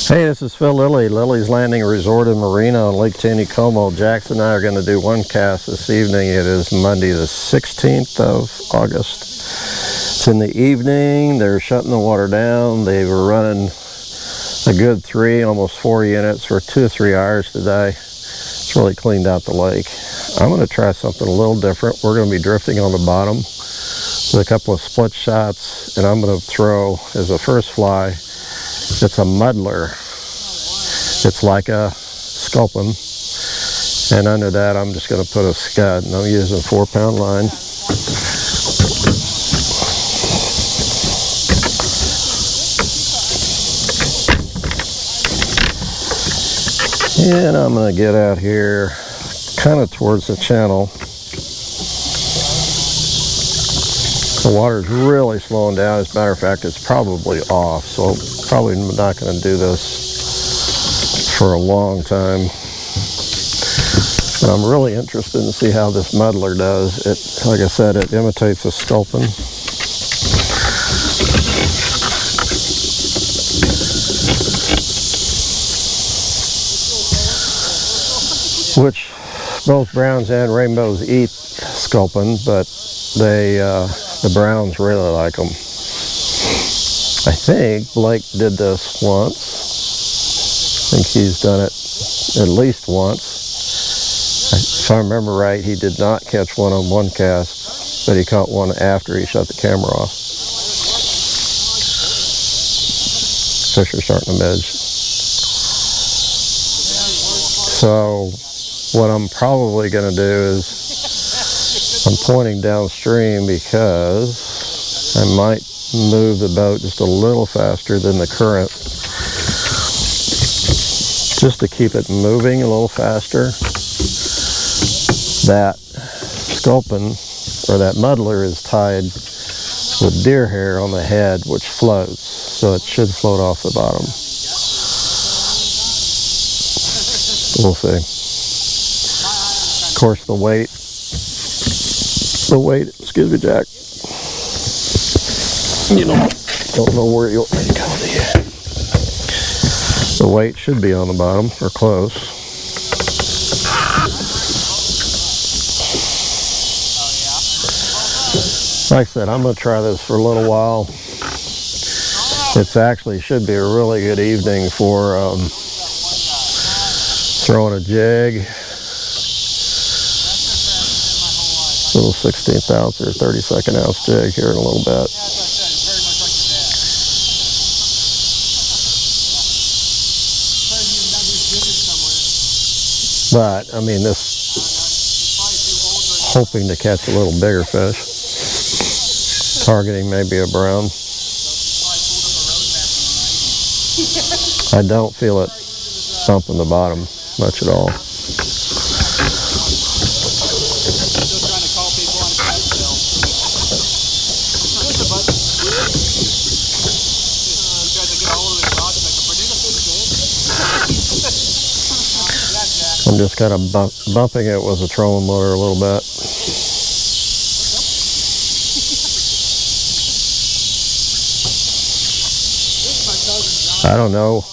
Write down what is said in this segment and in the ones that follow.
Hey, this is Phil Lilley, Lilley's Landing Resort in Marina on Lake Taneycomo. Jackson and I are going to do one cast this evening. It is Monday the 16th of August. It's in the evening. They're shutting the water down. They were running a good 3, almost 4 units for 2 or 3 hours today. It's really cleaned out the lake. I'm going to try something a little different. We're going to be drifting on the bottom with a couple of split shots, and I'm going to throw as a first fly. It's a muddler. It's like a sculpin, and under that I'm just going to put a scud, and I'm using 4-pound line. And I'm going to get out here kind of towards the channel. The water's really slowing down. As a matter of fact, it's probably off, so probably not going to do this for a long time. But I'm really interested to see how this muddler does. It, like I said, it imitates a sculpin. Which both browns and rainbows eat sculpin, but they the browns really like them. I think Blake did this once. I think he's done it at least once. If I remember right, he did not catch one on one cast, but he caught one after he shut the camera off. Fish are starting to midge. So what I'm probably going to do is I'm pointing downstream because I might move the boat just a little faster than the current, just to keep it moving a little faster. That sculpin, or that muddler, is tied with deer hair on the head, which floats, so it should float off the bottom. We'll see. Of course, the weight, excuse me, Jack. You know, don't know where you'll go there. The weight should be on the bottom, or close. Like I said, I'm going to try this for a little while. It's actually should be a really good evening for throwing a jig. Little 16th ounce or 32nd ounce jig here in a little bit. But, I mean, this, hoping to catch a little bigger fish. Targeting maybe a brown. I don't feel it thumping the bottom much at all. I'm just kind of bumping it with a trolling motor a little bit. I don't know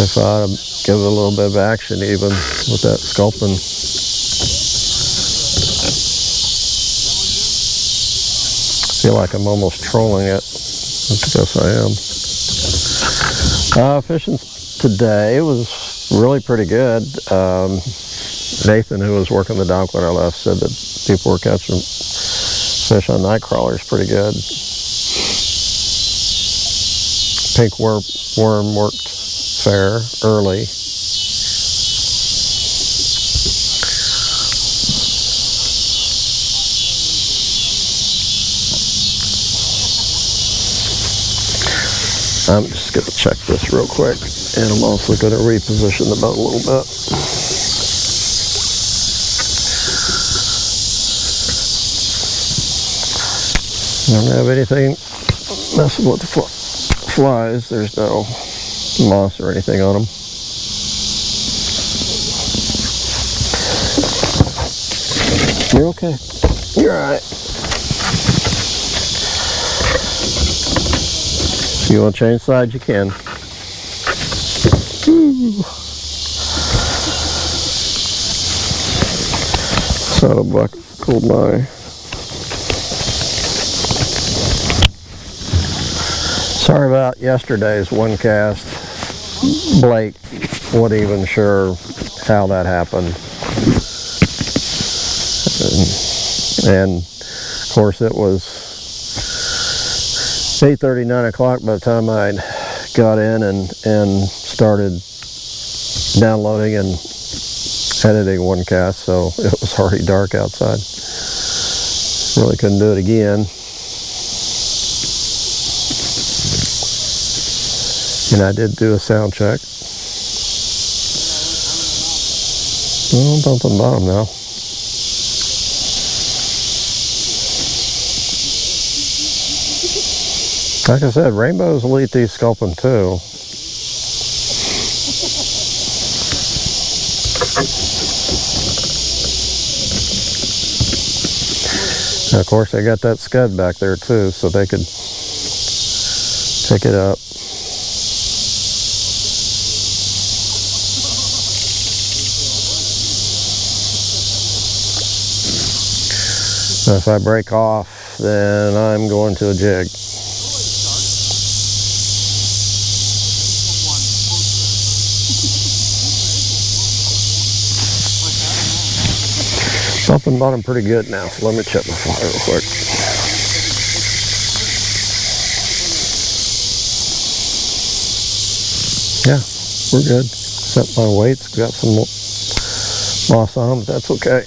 if I ought to give it a little bit of action even with that sculpin. I feel like I'm almost trolling it. I guess I am. Fishing today was really pretty good. Nathan, who was working the dock when I left, said that people were catching fish on night crawlers pretty good. Pink worm worked fair early. I'm just going to check this real quick, and I'm also going to reposition the boat a little bit. I don't have anything messing with the flies. There's no moss or anything on them. You're okay. You're all right. If you want to change sides, you can. Ooh. Son of a buckled my. Sorry about yesterday's one cast. Blake wasn't even sure how that happened. And of course it was 8:30, 9 o'clock by the time I got in and started downloading and editing one cast, so it was already dark outside. Really couldn't do it again. And I did do a sound check. Oh, bump on the bottom now. Like I said, rainbows will eat these sculpin too. And of course, they got that scud back there too, so they could pick it up. So if I break off, then I'm going to a jig. Top and bottom pretty good now, so let me check my fly real quick. Yeah, we're good. Set my weights, got some moss on them, but that's okay.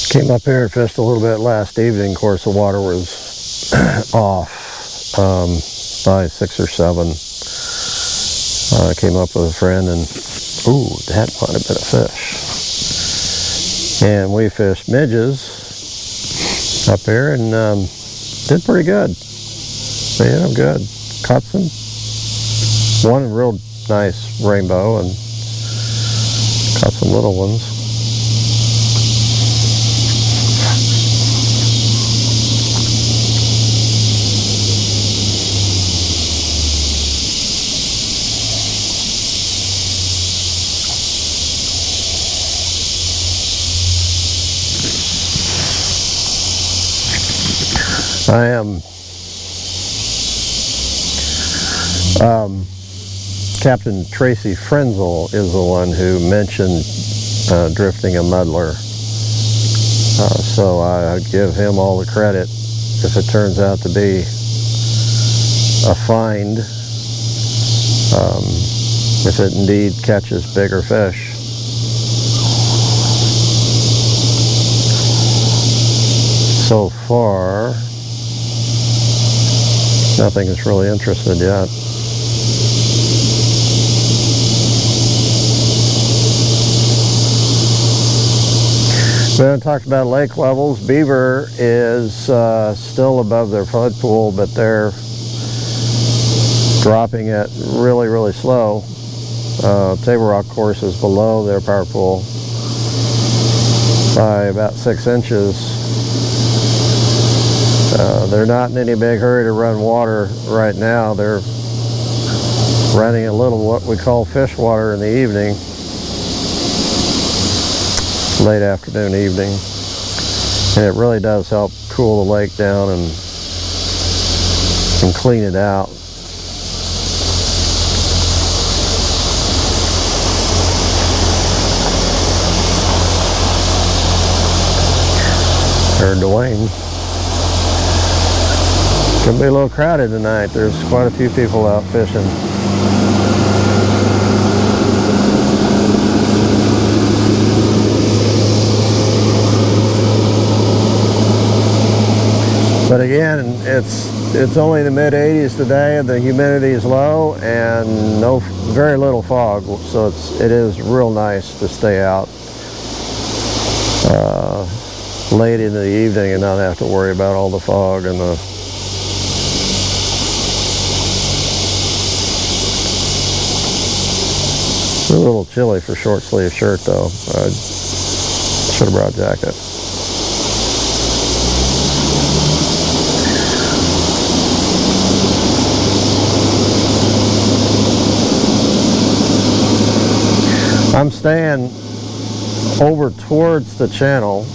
Came up here and fished a little bit last evening. Of course, the water was off by 6 or 7. I came up with a friend and, ooh, that might have been a fish. And we fished midges up here and did pretty good. Yeah, good. Caught one real nice rainbow and caught some little ones. I am Captain Tracy Frenzel is the one who mentioned drifting a muddler, so I give him all the credit if it turns out to be a find, if it indeed catches bigger fish. So far, nothing is really interested yet. We haven't talked about lake levels. Beaver is still above their flood pool, but they're dropping it really, really slow. Table Rock course is below their power pool by about 6 inches. They're not in any big hurry to run water right now. They're running a little what we call fish water in the evening, late afternoon, evening, and it really does help cool the lake down and clean it out. There's Dwayne. Gonna be a little crowded tonight. There's quite a few people out fishing. But again, it's only the mid 80s today, and the humidity is low, and very little fog. So it is real nice to stay out late in the evening and not have to worry about all the fog and the. It's a little chilly for short sleeve shirt though. I should have brought a jacket. I'm staying over towards the channel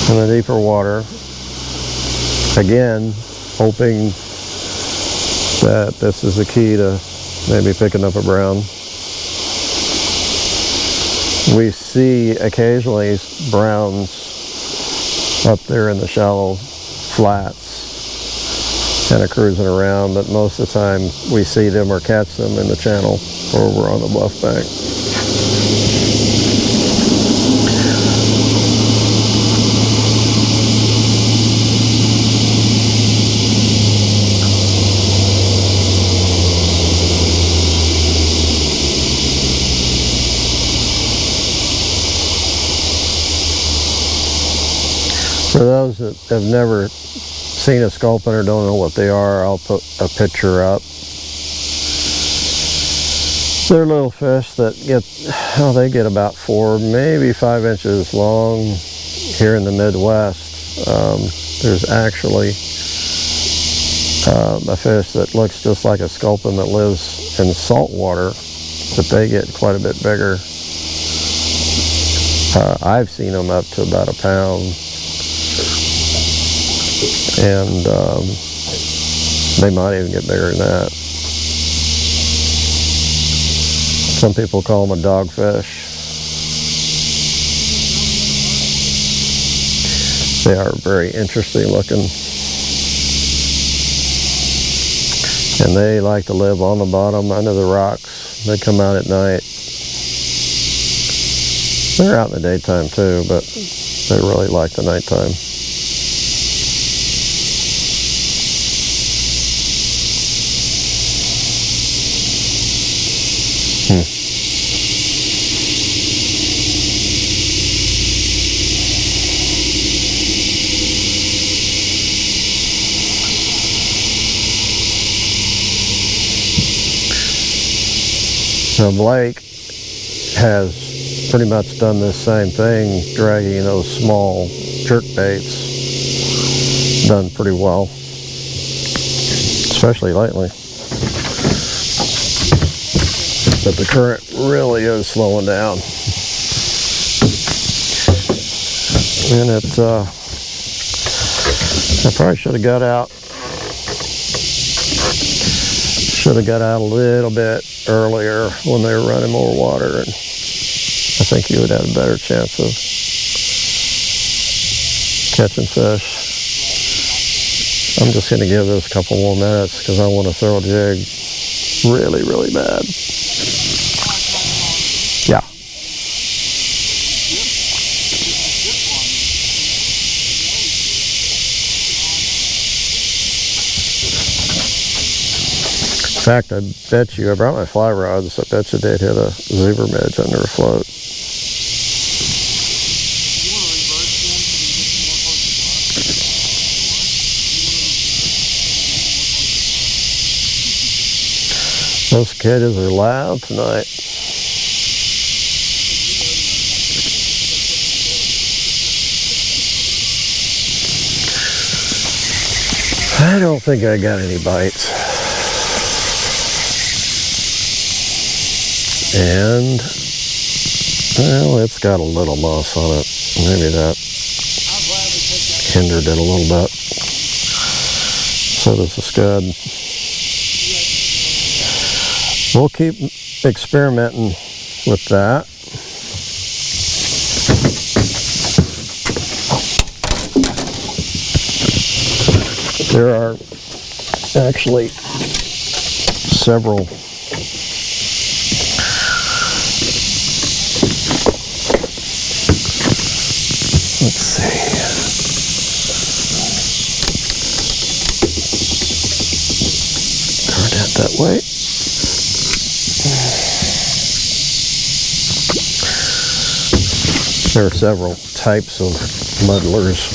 in the deeper water. Again, hoping that this is the key to maybe picking up a brown. We see occasionally browns up there in the shallow flats, kind of cruising around, but most of the time we see them or catch them in the channel or over on the bluff bank. For those that have never seen a sculpin or don't know what they are, I'll put a picture up. They're little fish that they get about 4, maybe 5 inches long here in the Midwest. There's actually a fish that looks just like a sculpin that lives in salt water, but they get quite a bit bigger. I've seen them up to about a pound. And they might even get bigger than that. Some people call them a dogfish. They are very interesting looking. And they like to live on the bottom under the rocks. They come out at night. They're out in the daytime too, but they really like the nighttime. Now Blake has pretty much done this same thing, dragging those small jerk baits. Done pretty well, especially lately. But the current really is slowing down. And I probably should have got out. Should have got out a little bit earlier when they were running more water, and I think you would have a better chance of catching fish. I'm just going to give this a couple more minutes because I want to throw a jig really, really bad. Yeah. In fact, I bet you, I brought my fly rods, I bet you they'd hit a zebra midge under a float. Those cicadas are loud tonight. I don't think I got any bites. And, well, it's got a little moss on it. Maybe that hindered it a little bit. So does the scud. We'll keep experimenting with that. There are actually several let's see. Turn it that way. There are several types of muddlers,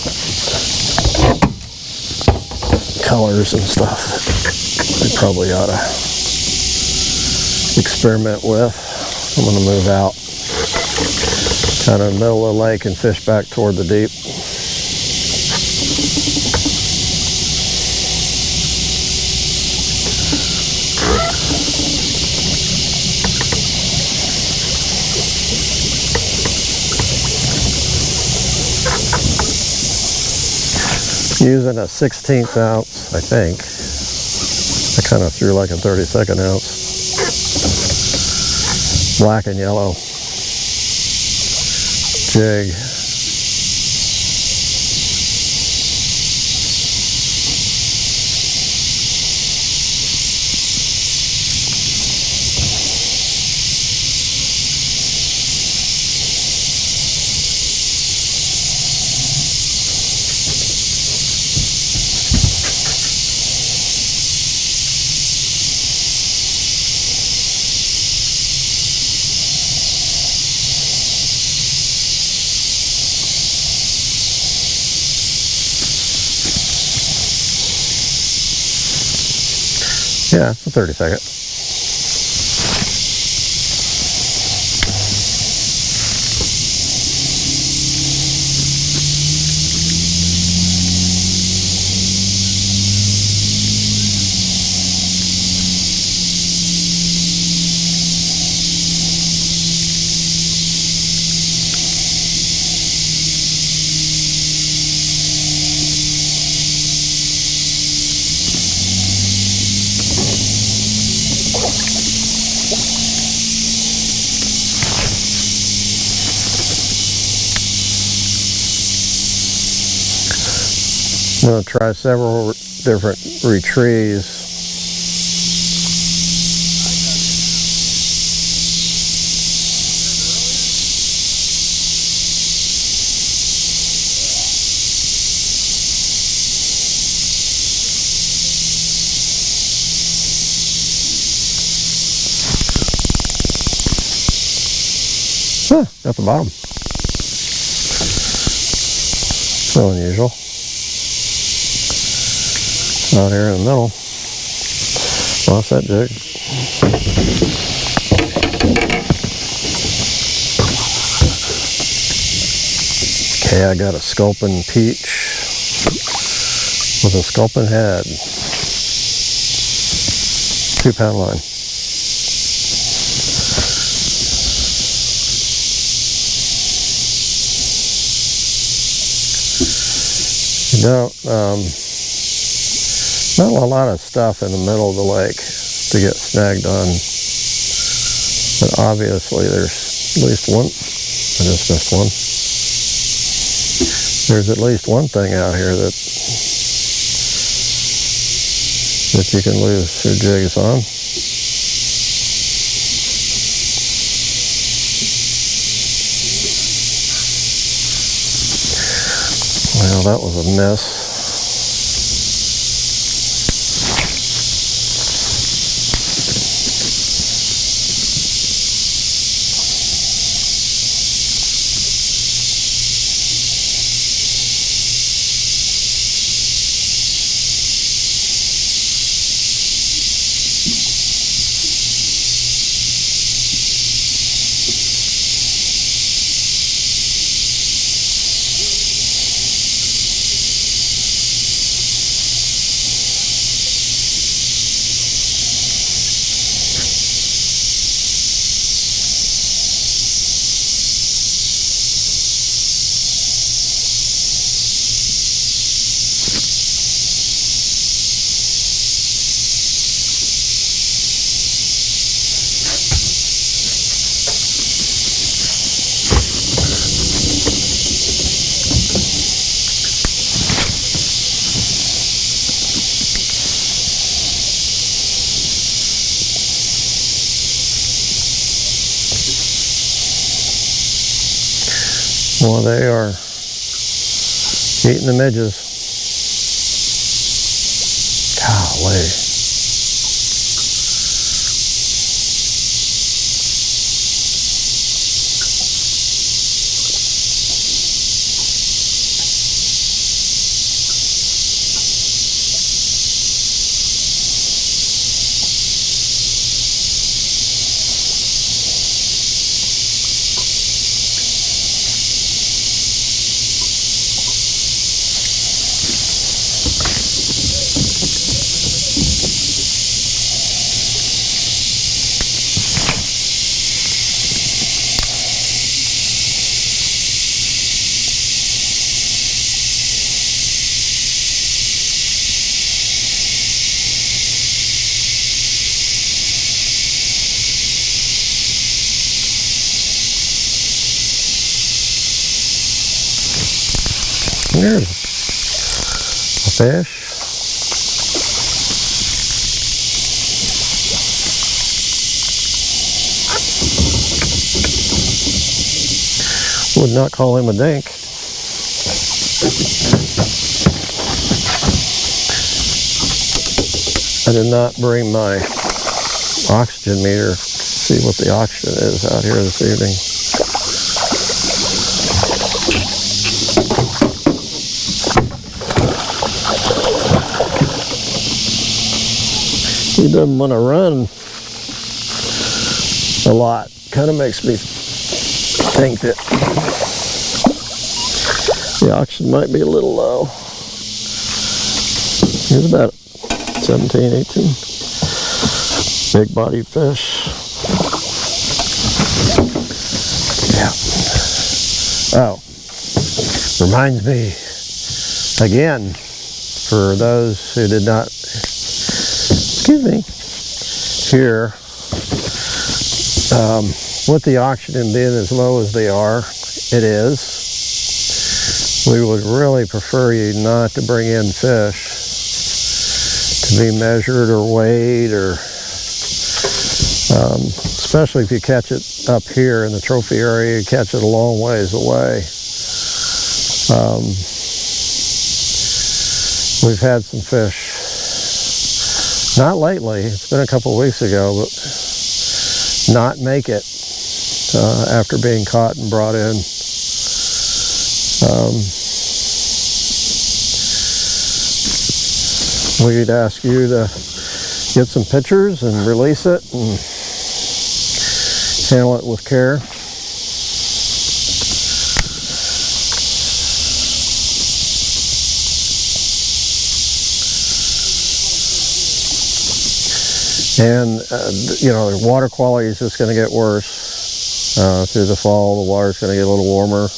colors and stuff that I probably ought to experiment with. I'm going to move out kind of in the middle of the lake and fish back toward the deep. Using a 16th ounce, I think. I kind of threw like a 32nd ounce. Black and yellow jig. Yeah, it's a 32nd. I'm going to try several different retrieves. At the bottom. So unusual. Out here in the middle. Lost that jig. Okay, I got a sculpin peach with a sculpin head. 2-pound line. Not a lot of stuff in the middle of the lake to get snagged on, but obviously there's at least one. I just missed one. There's at least one thing out here that you can lose your jigs on. Well, that was a miss. Well, they are eating the midges. Golly. There's a fish. Would not call him a dink. I did not bring my oxygen meter to see what the oxygen is out here this evening. He doesn't want to run a lot. Kind of makes me think that the oxygen might be a little low. He's about 17, 18. Big bodied fish. Yeah. Oh, reminds me again, for those who did not, excuse me, hear with the oxygen being as low as they are, it is. We would really prefer you not to bring in fish to be measured or weighed, or especially if you catch it up here in the trophy area, you catch it a long ways away. We've had some fish, not lately, it's been a couple weeks ago, but not make it after being caught and brought in. We'd ask you to get some pictures and release it and handle it with care. And, you know, the water quality is just going to get worse through the fall. The water's going to get a little warmer.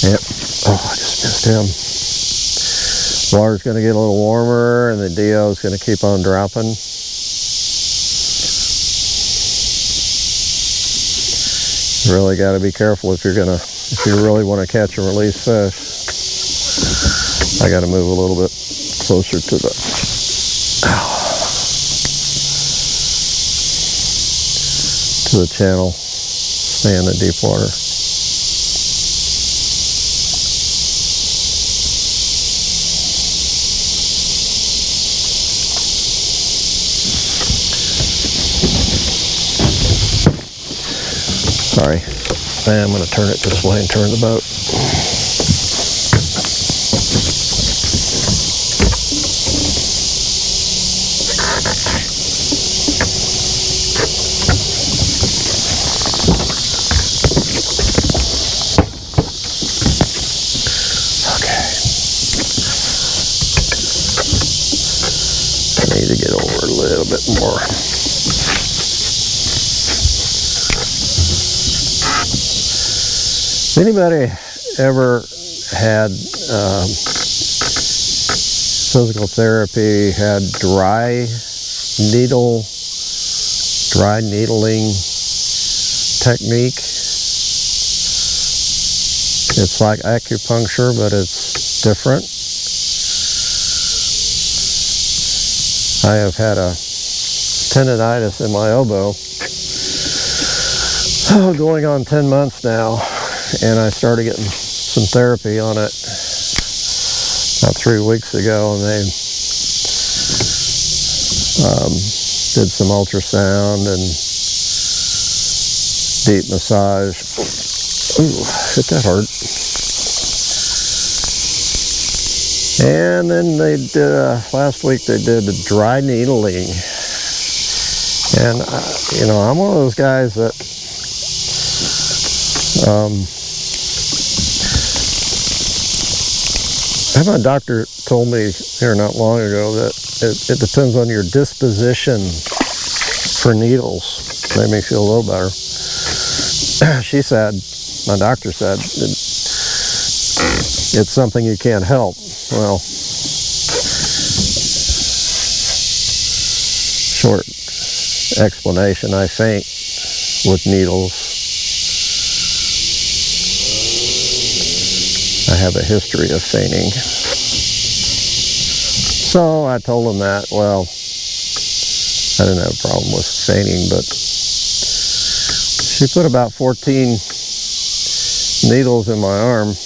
Yep. Oh, I just missed him. Water's going to get a little warmer, and the DO is going to keep on dropping. You really got to be careful if you really want to catch and release fish. I got to move a little bit closer to the channel, stay in the deep water. Sorry, I'm going to turn it this way and turn the boat. To get over a little bit more. Anybody ever had physical therapy, had dry needling technique? It's like acupuncture, but it's different. I have had a tendonitis in my elbow going on 10 months now, and I started getting some therapy on it about 3 weeks ago, and they did some ultrasound and deep massage. Ooh, hit that hard. And then they did, last week they did the dry needling. And, you know, I'm one of those guys that, my doctor told me here not long ago that it depends on your disposition for needles. Made me feel a little better. She said, my doctor said, it's something you can't help. Well, short explanation, I faint with needles. I have a history of fainting. So I told him that. Well, I didn't have a problem with fainting, but she put about 14 needles in my arm.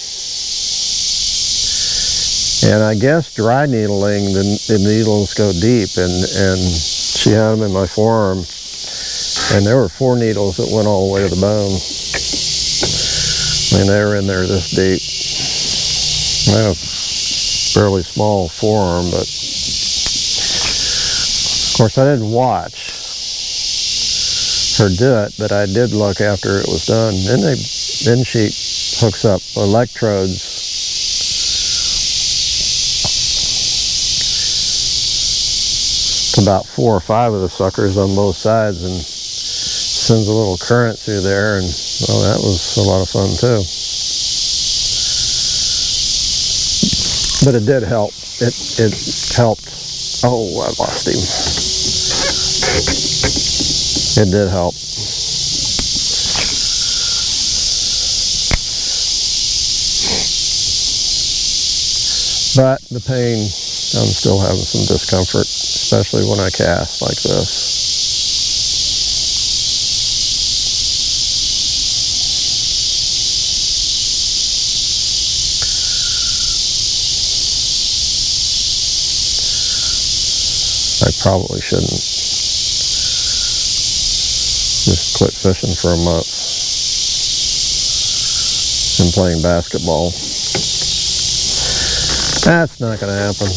And I guess dry needling, the needles go deep, and she had them in my forearm, and there were 4 needles that went all the way to the bone. I mean, they were in there this deep. I have a fairly small forearm, but of course I didn't watch her do it, but I did look after it was done. Then she hooks up electrodes to about 4 or 5 of the suckers on both sides and sends a little current through there, and well, that was a lot of fun too. But it did help. It helped. Oh, I lost him. It did help. But the pain, I'm still having some discomfort, especially when I cast like this. I probably shouldn't just quit fishing for a month and playing basketball. That's not going to happen.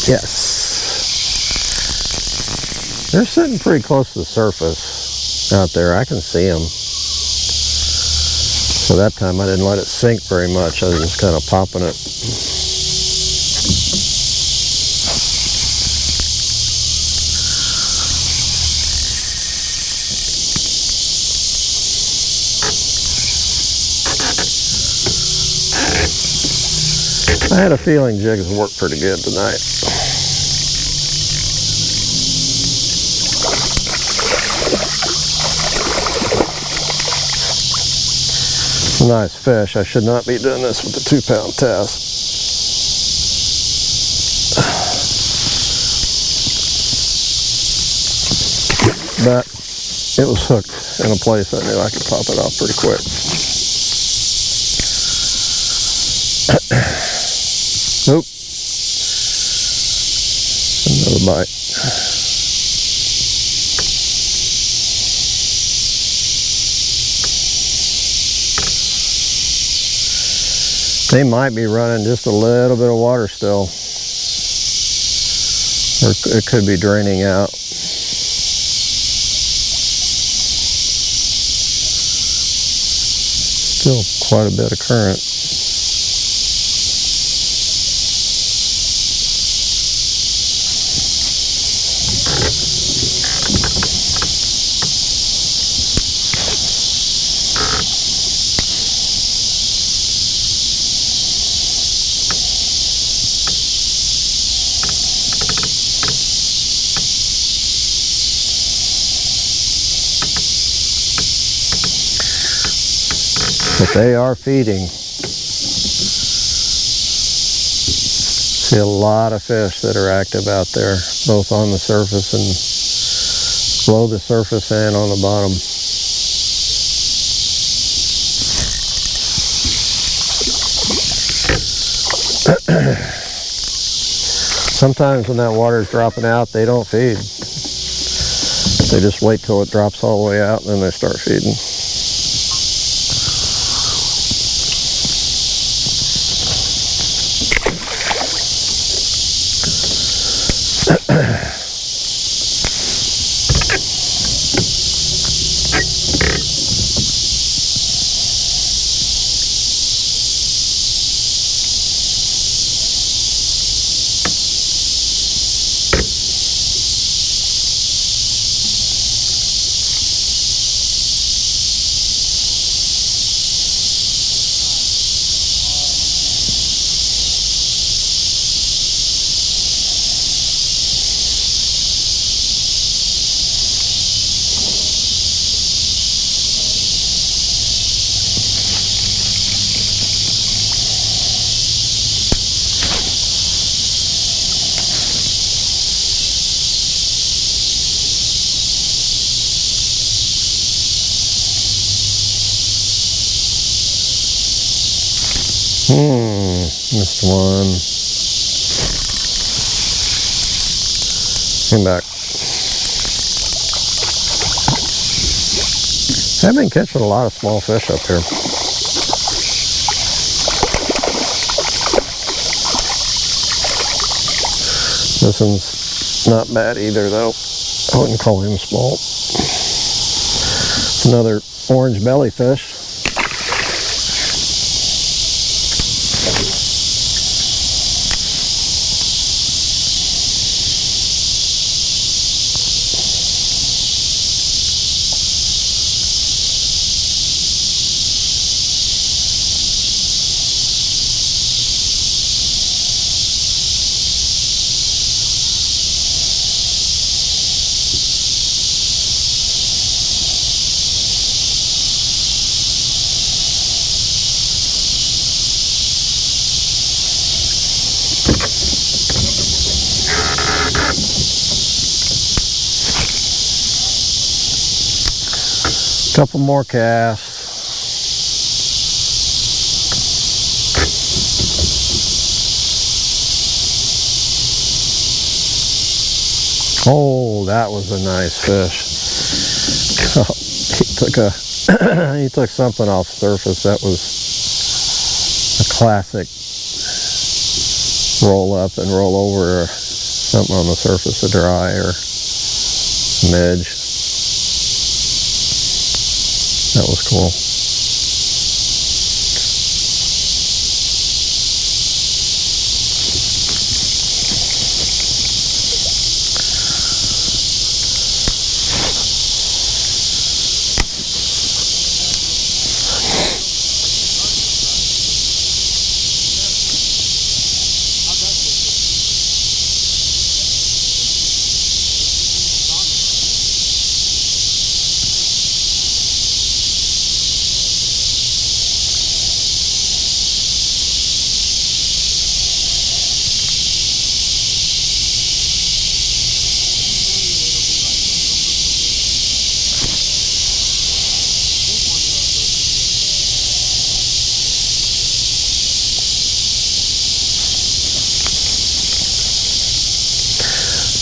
Yes. They're sitting pretty close to the surface out there. I can see them. So that time I didn't let it sink very much. I was just kind of popping it. I had a feeling jigs worked pretty good tonight. It's a nice fish. I should not be doing this with the 2-pound test. But it was hooked in a place I knew I could pop it off pretty quick. Nope. Another bite. They might be running just a little bit of water still, or it could be draining out. Still quite a bit of current. But they are feeding. See a lot of fish that are active out there, both on the surface and below the surface and on the bottom. Sometimes when that water is dropping out, they don't feed. They just wait till it drops all the way out and then they start feeding. Missed one. Came back. I've been catching a lot of small fish up here. This one's not bad either though. I wouldn't call him small. It's another orange belly fish. Couple more casts. Oh, that was a nice fish. Oh, he took something off the surface. That was a classic roll up and roll over, or something on the surface of dry or midge. That was cool.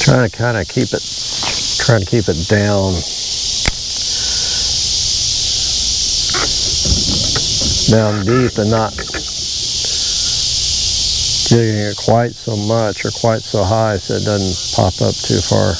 Trying to kind of keep it down deep and not jigging it quite so much or quite so high so it doesn't pop up too far.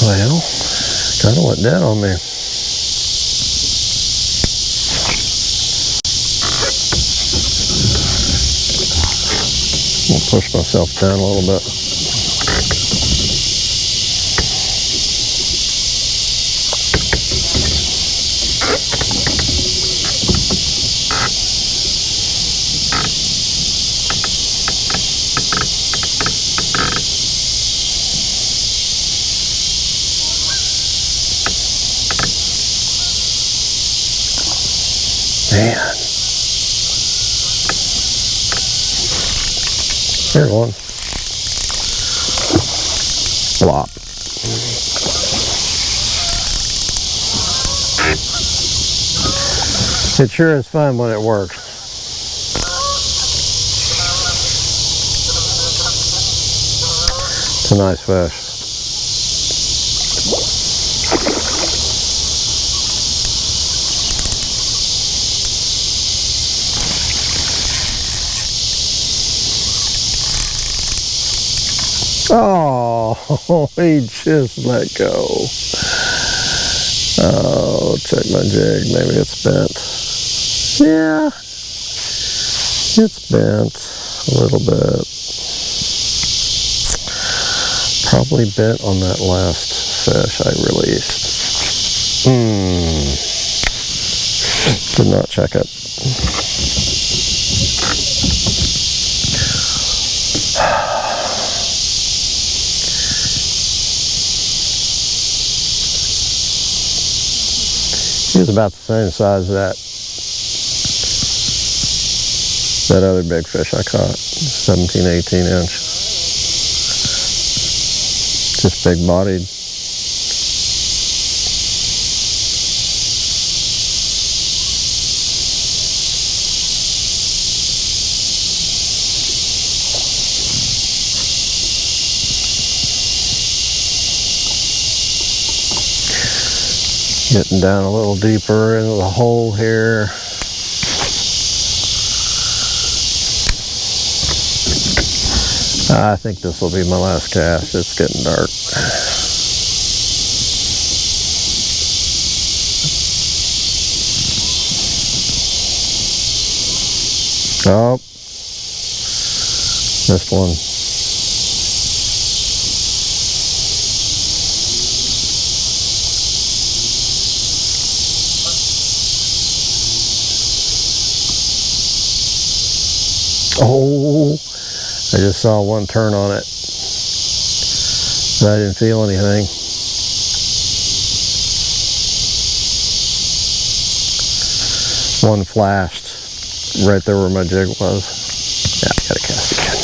Well, kind of went dead on me. Push myself down a little bit. Man. Here's one. Flop. It sure is fun when it works. It's a nice fish. Oh, he just let go. Oh, check my jig. Maybe it's bent. Yeah, it's bent a little bit. Probably bent on that last fish I released. Did not check it. He was about the same size as that other big fish I caught, 17, 18 inch. Just big bodied. Getting down a little deeper into the hole here. I think this will be my last cast. It's getting dark. Oh, this one. Oh, I just saw one turn on it, but I didn't feel anything. One flashed right there where my jig was. Yeah, I gotta cast again.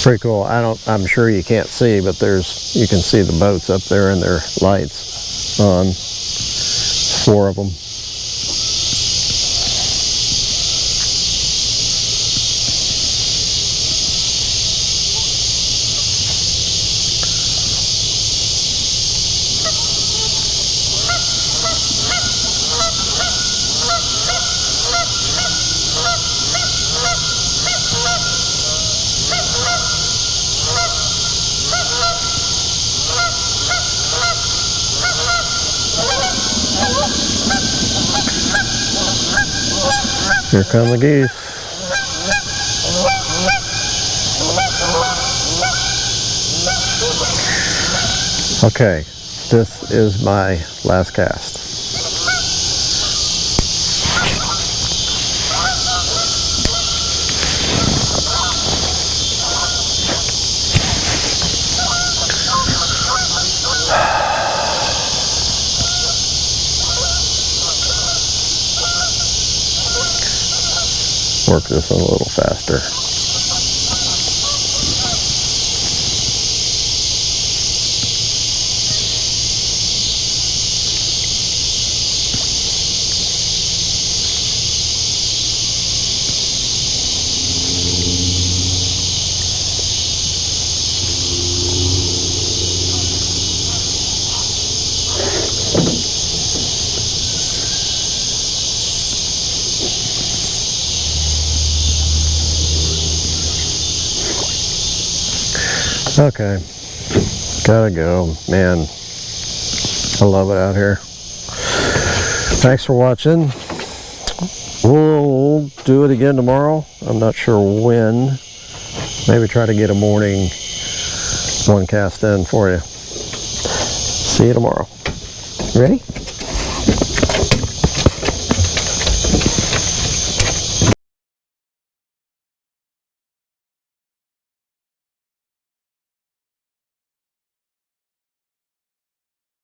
Pretty cool. I'm sure you can't see, but you can see the boats up there and their lights on. 4 of them. Here come the geese. Okay, this is my last cast. work this one a little faster. Okay, gotta go. Man, I love it out here. Thanks for watching. We'll do it again tomorrow. I'm not sure when. Maybe try to get a morning one cast in for you. See you tomorrow. Ready?